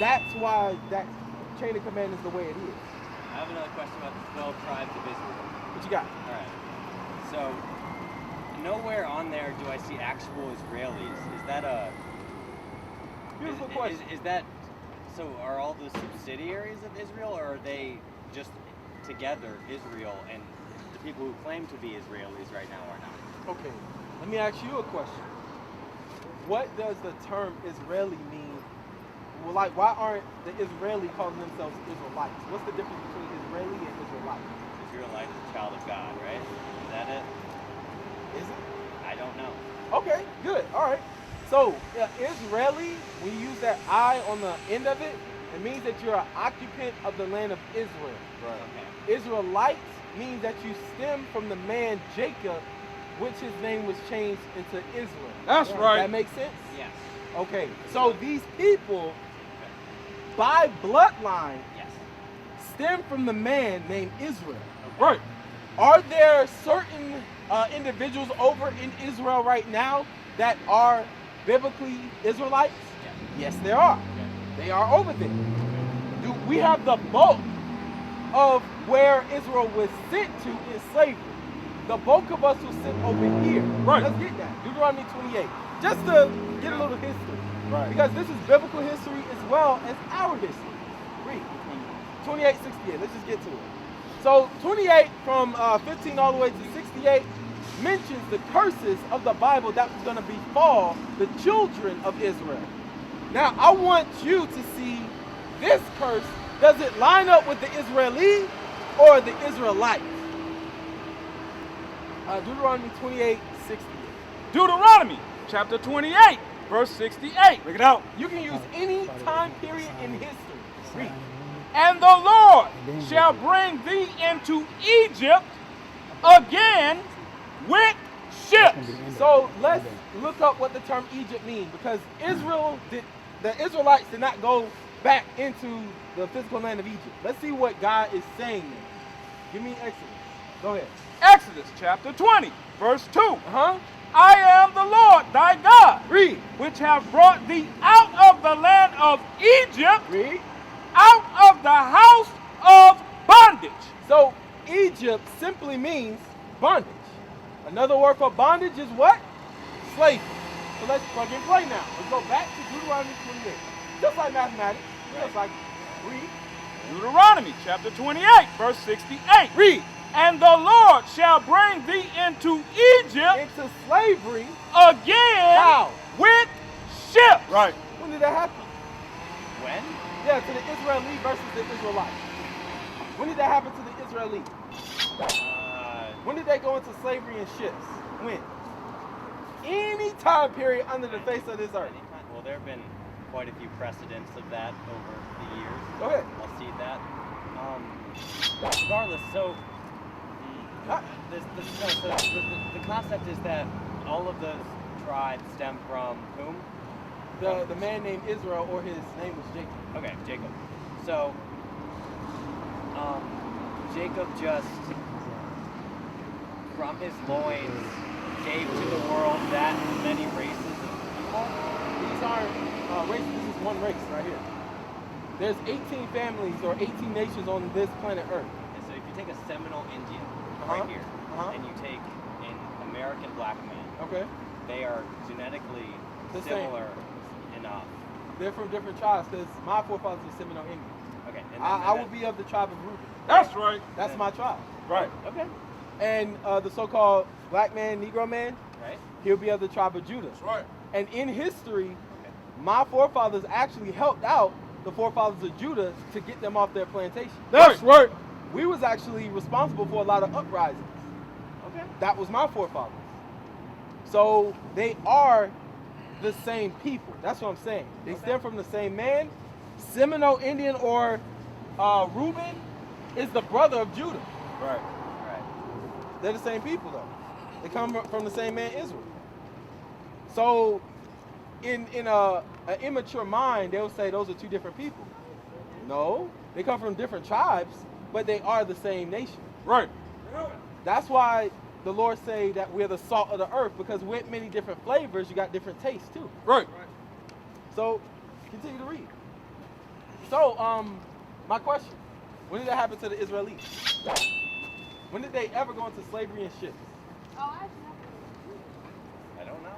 That's why that chain of command is the way it is. I have another question about the 12 tribes of Israel. What you got? All right. So, nowhere on there do I see actual Israelis. Is that a... Beautiful question. Is that... So, are all the subsidiaries of Israel, or are they just together Israel, and the people who claim to be Israelis right now are not? Okay, let me ask you a question. What does the term Israeli mean? Well, like, why aren't the Israeli calling themselves Israelites? What's the difference between Israeli and Israelite? Israelite is a child of God, right? Is that it? Is it? I don't know. Okay, good. All right. So, Israeli, when you use that I on the end of it, it means that you're an occupant of the land of Israel. Right. Okay. Israelites means that you stem from the man Jacob, which his name was changed into Israel. That's right. That makes sense? Yes. Okay. So these people, by bloodline, Yes. stem from the man named Israel. Okay. Right. Are there certain individuals over in Israel right now that are biblically Israelites? Yes. Yes, there are. Okay. They are over there. Do we have the bulk of where Israel was sent to in slavery? The bulk of us was sent over here. Right. Let's get that. Deuteronomy 28. Just to get a little history. Right. Because this is biblical history as well as our history. Read. 28:68. Let's just get to it. So 28 from 15 all the way to 68 mentions the curses of the Bible that was going to befall the children of Israel. Now I want you to see this curse. Does it line up with the Israeli or the Israelites? Deuteronomy 28:68. Deuteronomy chapter 28, verse 68. Bring it out. You can use any time period in history. Read. And the Lord shall bring thee into Egypt again with ships. So let's look up what the term Egypt means, because the Israelites did not go back into the physical land of Egypt. Let's see what God is saying there. Give me Exodus. Go ahead. Exodus chapter 20, verse 2. Uh-huh. I am the Lord thy God, Read. which have brought thee out of the land of Egypt, Read. out of the house of bondage. So Egypt simply means bondage. Another word for bondage is what? Slavery. So let's plug and play now. Let's go back to Deuteronomy 28. Just like mathematics. Just like read. Deuteronomy chapter 28, verse 68. Read. And the Lord shall bring thee into Egypt Into slavery. again How? with ships. Right. When did that happen? When? Yeah, to the Israeli versus the Israelites. When did that happen to the Israeli? When did they go into slavery in ships? When? Any time period under the face of this earth. Well, there have been quite a few precedents of that over the years. Go ahead. I'll see that. Regardless, so the concept is that all of those tribes stem from whom? The man named Israel, or his name was Jacob. Okay, Jacob. So, Jacob just, from his loins, gave to the world that many races of people. These aren't races. This is one race right here. There's 18 families or 18 nations on this planet Earth. And so if you take a Seminole Indian Uh-huh. right here, and you take an American black man, Okay. they are genetically The same. similar enough. They're from different tribes because my forefathers are Seminole Indians. Okay. And I would be of the tribe of Reuben. That's right. That's my tribe. Right. Okay. And the so-called black man, Negro man, Right. he'll be of the tribe of Judah. That's right. And in history, my forefathers actually helped out the forefathers of Judah to get them off their plantation. That's right. We was actually responsible for a lot of uprisings. Okay. That was my forefathers. So they are the same people. That's what I'm saying. They stem from the same man. Seminole Indian or Reuben is the brother of Judah. Right. Right. They're the same people though. They come from the same man, Israel. So in an immature mind, they'll say those are two different people. No, they come from different tribes, but they are the same nation. Right. That's why the Lord say that we're the salt of the earth, because with many different flavors, you got different tastes too. Right. So continue to read. So, my question: when did that happen to the Israelites? When did they ever go into slavery in ships? I don't know.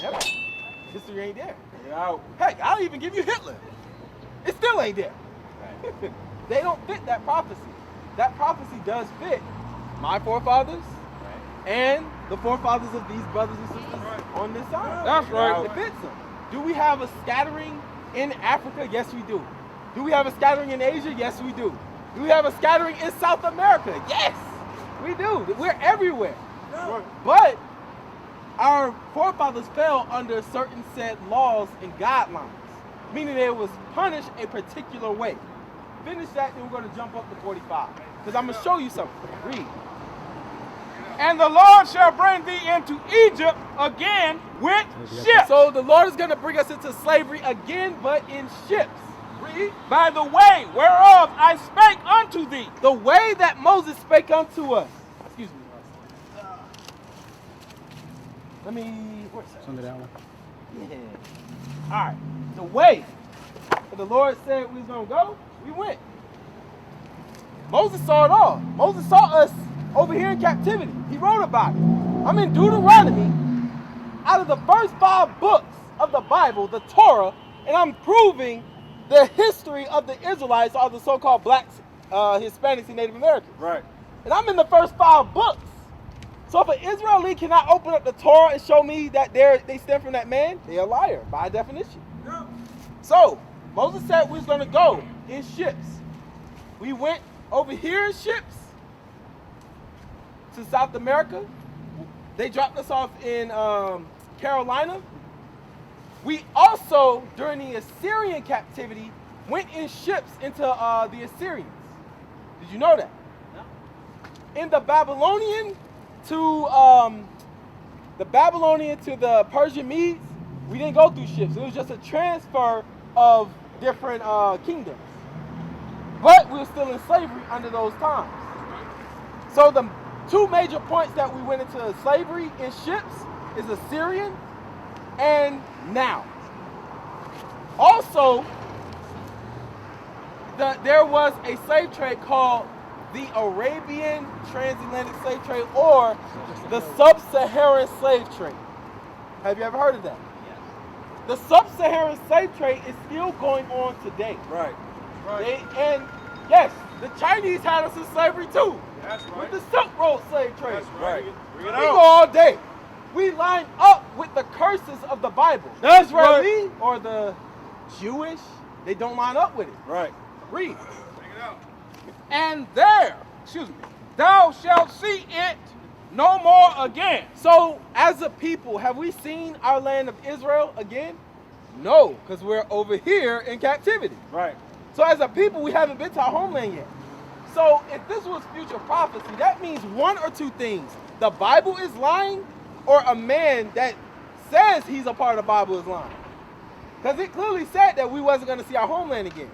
Never. History ain't there. Get out. Heck, I'll even give you Hitler. It still ain't there. Right. They don't fit that prophecy. That prophecy does fit my forefathers Right. and the forefathers of these brothers and sisters on this side. That's right. It fits them. Do we have a scattering in Africa? Yes, we do. Do we have a scattering in Asia? Yes, we do. Do we have a scattering in South America? Yes, we do. We're everywhere. But our forefathers fell under certain set laws and guidelines, meaning they was punished a particular way. Finish that, then we're going to jump up to 45. Because I'm going to show you something. Read. And the Lord shall bring thee into Egypt again with ships. So the Lord is going to bring us into slavery again, but in ships. Read. By the way whereof I spake unto thee. The way that Moses spake unto us. Excuse me. Let me, where's that? Under that one. Yeah. All right. The way that the Lord said we was going to go, we went. Moses saw it all. Moses saw us over here in captivity. He wrote about it. I'm in Deuteronomy. Out of the first 5 books of the Bible, the Torah, and I'm proving the history of the Israelites, or the so-called blacks, Hispanics, and Native Americans. Right. And I'm in the first 5 books. So if an Israeli cannot open up the Torah and show me that they stem from that man, they're a liar by definition. Yeah. So Moses said we was going to go in ships. We went over here in ships to South America. They dropped us off in Carolina. We also, during the Assyrian captivity, went in ships into the Assyrians. Did you know that? No. In the Babylonian to the Persian Medes, we didn't go through ships. It was just a transfer of different kingdoms. But we were still in slavery under those times. So the 2 major points that we went into slavery in ships is Assyrian and now. Also, there was a slave trade called the Arabian transatlantic slave trade, or the sub-Saharan slave trade. Have you ever heard of that? Yes. The sub-Saharan slave trade is still going on today. Right. And yes, the Chinese had us in slavery too. That's right. With the Silk Road slave trade. That's right. Bring it We go out. all day. We line up with the curses of the Bible. That's Israeli or the Jewish, they don't line up with it. Right. Read. Bring it out. And there, thou shalt see it no more again. So, as a people, have we seen our land of Israel again? No, because we're over here in captivity. Right. So, as a people, we haven't been to our homeland yet. So, if this was future prophecy, that means one or two things. The Bible is lying, or a man that says he's a part of the Bible is lying. Because it clearly said that we wasn't going to see our homeland again.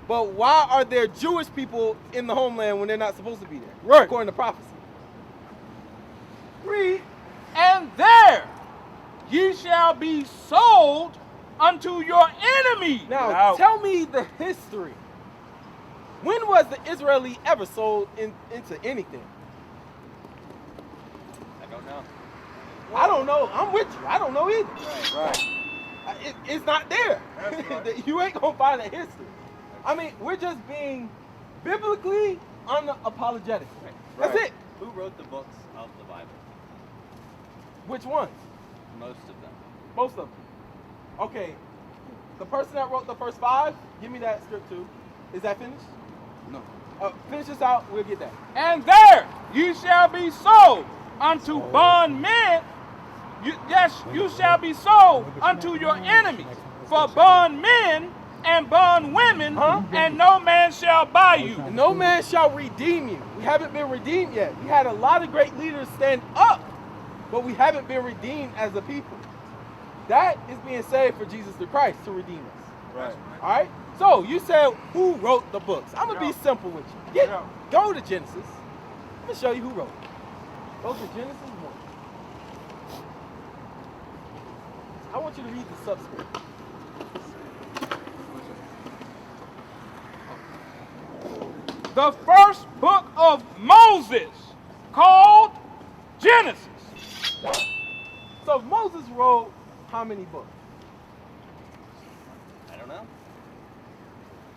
But why are there Jewish people in the homeland when they're not supposed to be there? Right. According to prophecy. Read. And there ye shall be sold unto your enemy. Now, tell me the history. When was the Israeli ever sold into anything? I don't know. I don't know. I'm with you. I don't know either. Right. It's not there. That's right. You ain't going to find a history. I mean, we're just being biblically unapologetic. That's Right. it. Who wrote the books of the Bible? Which ones? Most of them. Most of them. Okay. The person that wrote the first 5, give me that script too. Is that finished? No. Finish this out. We'll get that. And there you shall be sold unto bondmen. You shall be sold unto your enemy for bondmen and bondwomen, and no man shall buy you. And no man shall redeem you. We haven't been redeemed yet. We had a lot of great leaders stand up, but we haven't been redeemed as a people. That is being saved for Jesus the Christ to redeem us. Right. All right? So you said, who wrote the books? I'm going to be simple with you. Go to Genesis. I'm going to show you who wrote it. Go to Genesis 1. I want you to read the subscript. the first book of Moses, called Genesis. So Moses wrote how many books? I don't know.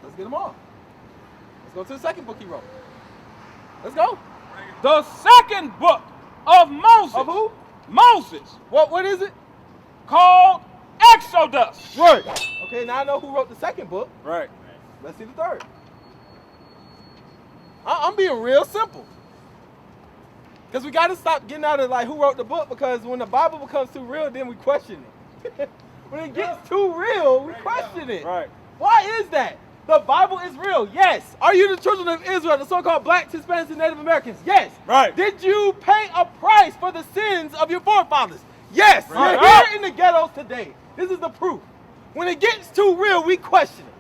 Let's get them all. Let's go to the second book he wrote. Let's go. The second book of Moses. Of who? Moses. What is it? Called Exodus. Right. Okay, now I know who wrote the second book. Right. Let's see the third. I'm being real simple. Because we got to stop getting out of like who wrote the book, because when the Bible becomes too real, then we question it. When it gets too real, we question it. Right. Why is that? The Bible is real, yes. Are you the children of Israel, the so-called blacks, Hispanics, and Native Americans? Yes. Right. Did you pay a price for the sins of your forefathers? Yes. Right. You're here in the ghettos today. This is the proof. When it gets too real, we question it.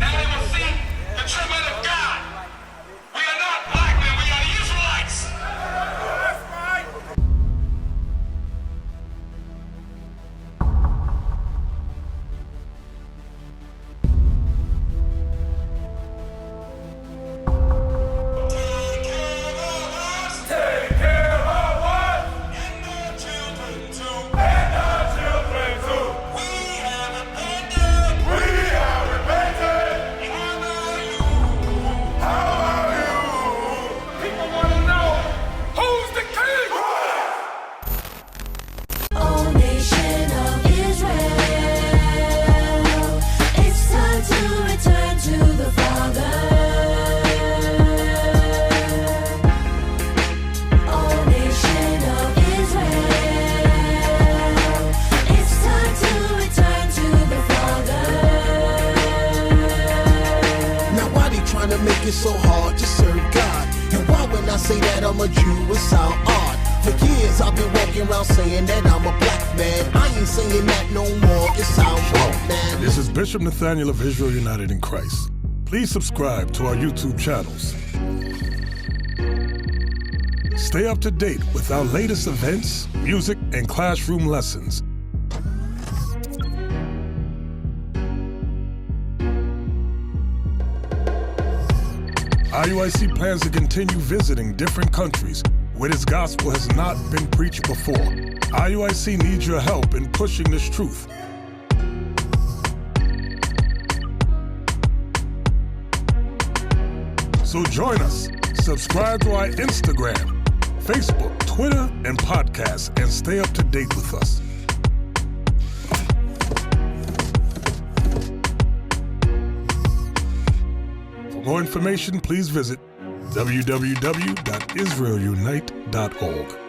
Now they will see the true men of God. We are not black men, we are the Israelites. That's right. Take care of us. And our children too. And our children too. We have repented. How are you? People want to know who's the king. O nation of Israel, it's time to return to the Father. O nation of Israel, it's time to return to the Father. Now why they trying to make it so hard to serve God? And why when I say that I'm a Jew it sound odd? For years I've been walking around saying that I'm a black man. I ain't saying that no more, it sounds wrong, man. This is Bishop Nathaniel of Israel United in Christ. Please subscribe to our YouTube channels. Stay up to date with our latest events, music, and classroom lessons. IUIC plans to continue visiting different countries where this gospel has not been preached before. IUIC needs your help in pushing this truth. So join us. Subscribe to our Instagram, Facebook, Twitter, and podcast, and stay up to date with us. For more information, please visit www.israelunite.org.